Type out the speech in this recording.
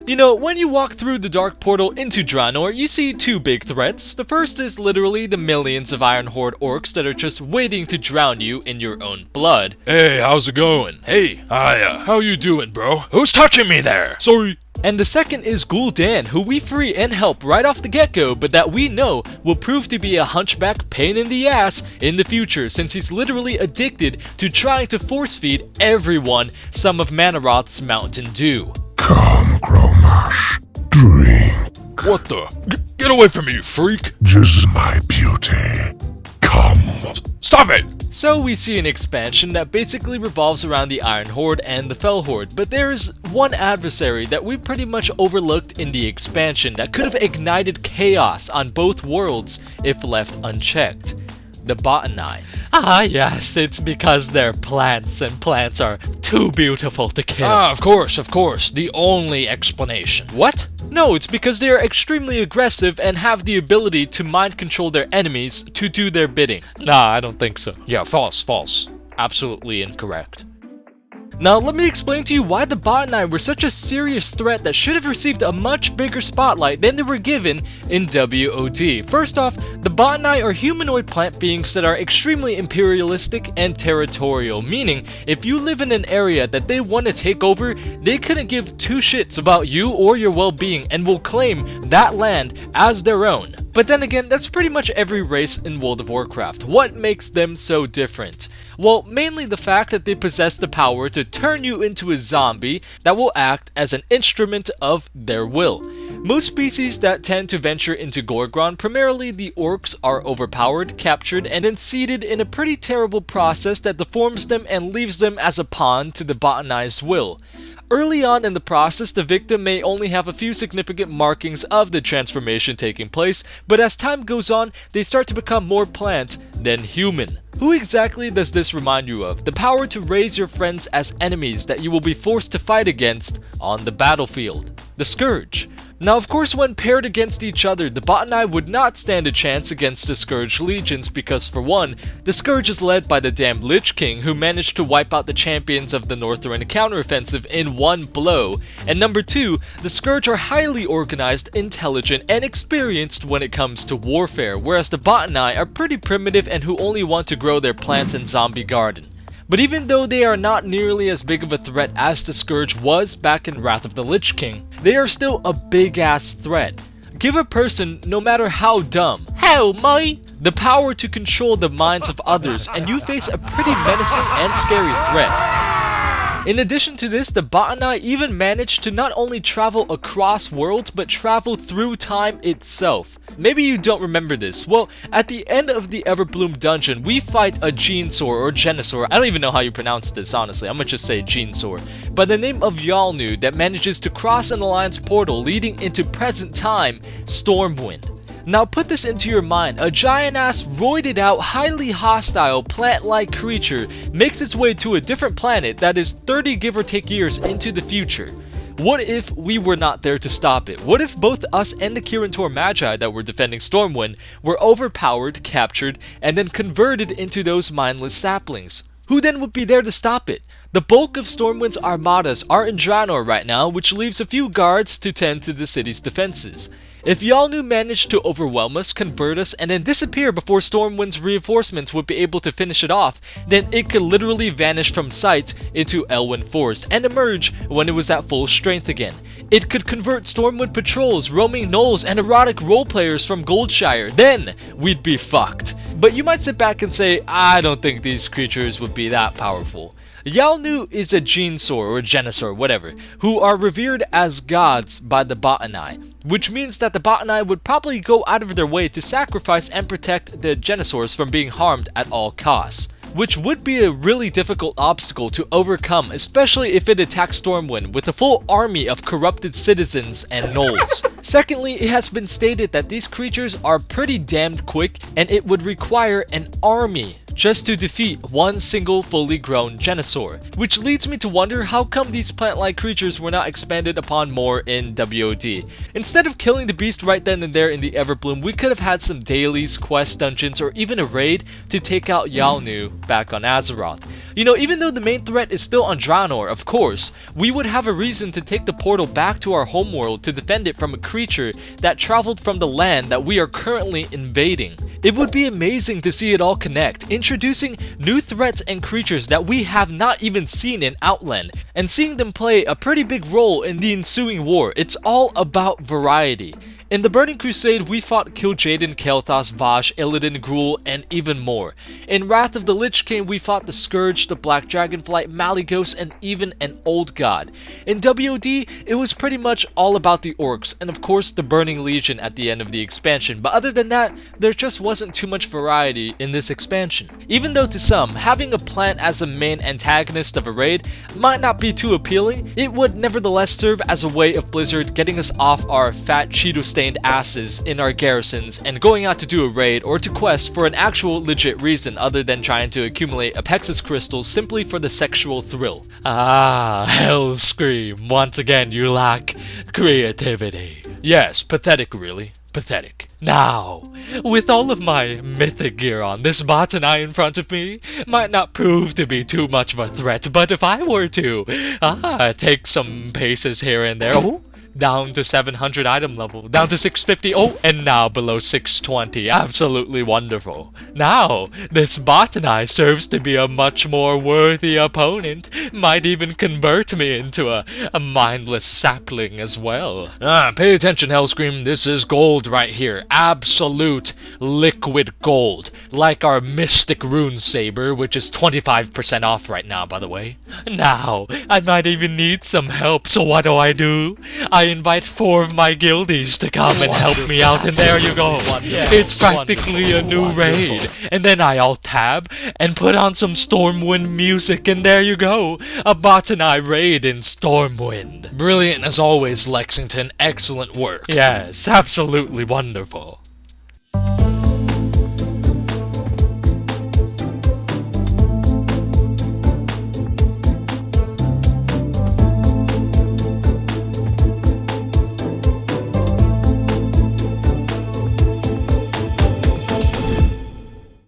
You know, when you walk through the dark portal into Draenor, you see two big threats. The first is literally the millions of Iron Horde orcs that are just waiting to drown you in your own blood. Hey, how's it going? Hey, how you doing, bro? Who's touching me there? Sorry. And the second is Gul'dan, who we free and help right off the get-go, but that we know will prove to be a hunchback pain in the ass in the future, since he's literally addicted to trying to force-feed everyone some of Manaroth's Mountain Dew. Come, Gromash, drink. What the? Get away from me, you freak! Just my beauty. Come. Stop it! So we see an expansion that basically revolves around the Iron Horde and the Fell Horde, but there's one adversary that we pretty much overlooked in the expansion that could have ignited chaos on both worlds if left unchecked. The Botany. Ah yes, it's because they're plants and plants are too beautiful to kill. Ah, of course, the only explanation. What? No, it's because they are extremely aggressive and have the ability to mind control their enemies to do their bidding. Nah, I don't think so. Yeah, false. Absolutely incorrect. Now let me explain to you why the Botany were such a serious threat that should have received a much bigger spotlight than they were given in WoD. First off, the Botany are humanoid plant beings that are extremely imperialistic and territorial, meaning if you live in an area that they want to take over, they couldn't give two shits about you or your well-being and will claim that land as their own. But then again, that's pretty much every race in World of Warcraft. What makes them so different? Well, mainly the fact that they possess the power to turn you into a zombie that will act as an instrument of their will. Most species that tend to venture into Gorgon, primarily the orcs, are overpowered, captured, and then seeded in a pretty terrible process that deforms them and leaves them as a pawn to the Botany's will. Early on in the process, the victim may only have a few significant markings of the transformation taking place, but as time goes on, they start to become more plant than human. Who exactly does this remind you of? The power to raise your friends as enemies that you will be forced to fight against on the battlefield. The Scourge. Now of course when paired against each other, the Botany would not stand a chance against the Scourge legions because for one, the Scourge is led by the damned Lich King who managed to wipe out the champions of the Northrend counteroffensive in one blow, and number two, the Scourge are highly organized, intelligent, and experienced when it comes to warfare, whereas the Botany are pretty primitive and who only want to grow their plants in zombie garden. But even though they are not nearly as big of a threat as the Scourge was back in Wrath of the Lich King, they are still a big ass threat. Give a person, no matter how dumb, the power to control the minds of others and you face a pretty menacing and scary threat. In addition to this, the Botany even managed to not only travel across worlds, but travel through time itself. Maybe you don't remember this. Well, at the end of the Everbloom dungeon, we fight a Genesaur or Genesaur. I don't even know how you pronounce this, honestly. I'm gonna just say Genesaur. By the name of Yalnu that manages to cross an alliance portal leading into present time, Stormwind. Now put this into your mind, a giant-ass, roided-out, highly hostile, plant-like creature makes its way to a different planet that is 30 give or take years into the future. What if we were not there to stop it? What if both us and the Kirin Magi that were defending Stormwind were overpowered, captured, and then converted into those mindless saplings? Who then would be there to stop it? The bulk of Stormwind's armadas are in Draenor right now, which leaves a few guards to tend to the city's defenses. If Yalnu managed to overwhelm us, convert us, and then disappear before Stormwind's reinforcements would be able to finish it off, then it could literally vanish from sight into Elwyn Forest and emerge when it was at full strength again. It could convert Stormwind patrols, roaming gnolls, and erotic roleplayers from Goldshire. Then we'd be fucked. But you might sit back and say, I don't think these creatures would be that powerful. Yalnu is a Genesaur or Genesaur, whatever, who are revered as gods by the Botany, which means that the Botany would probably go out of their way to sacrifice and protect the Genesaurs from being harmed at all costs, which would be a really difficult obstacle to overcome, especially if it attacks Stormwind with a full army of corrupted citizens and gnolls. Secondly, it has been stated that these creatures are pretty damned quick and it would require an army just to defeat one single fully grown Genosaur, which leads me to wonder how come these plant-like creatures were not expanded upon more in WoD. Instead of killing the beast right then and there in the Everbloom, we could have had some dailies, quest dungeons, or even a raid to take out Yalnu back on Azeroth. You know, even though the main threat is still on Draenor, of course, we would have a reason to take the portal back to our homeworld to defend it from a creature that traveled from the land that we are currently invading. It would be amazing to see it all connect, introducing new threats and creatures that we have not even seen in Outland, and seeing them play a pretty big role in the ensuing war. It's all about variety. In the Burning Crusade, we fought Kil'jaeden, Kael'thas, Vashj, Illidan, Gruul, and even more. In Wrath of the Lich King, we fought the Scourge, the Black Dragonflight, Malygos, and even an Old God. In WoD, it was pretty much all about the Orcs, and of course the Burning Legion at the end of the expansion, but other than that, there just wasn't too much variety in this expansion. Even though to some, having a plant as a main antagonist of a raid might not be too appealing, it would nevertheless serve as a way of Blizzard getting us off our fat Cheeto-stained asses in our garrisons and going out to do a raid or to quest for an actual legit reason other than trying to accumulate Apexis crystals simply for the sexual thrill. Ah, Hellscream, once again you lack creativity. Yes, pathetic really. Pathetic. Now, with all of my mythic gear on, this bot and I in front of me might not prove to be too much of a threat, but if I were to, take some paces here and there, down to 700 item level, down to 650, and now below 620, absolutely wonderful. Now, this bot and I serves to be a much more worthy opponent, might even convert me into a mindless sapling as well. Pay attention, Hellscream, this is gold right here, absolute liquid gold, like our Mystic Rune Saber, which is 25% off right now, by the way. Now, I might even need some help, so what do? I invite 4 of my guildies to come and help me out, and there you go. It's practically a new raid. And then I alt-tab and put on some Stormwind music, and there you go. A bot and I raid in Stormwind. Brilliant as always, Lexington. Excellent work. Yes, absolutely wonderful.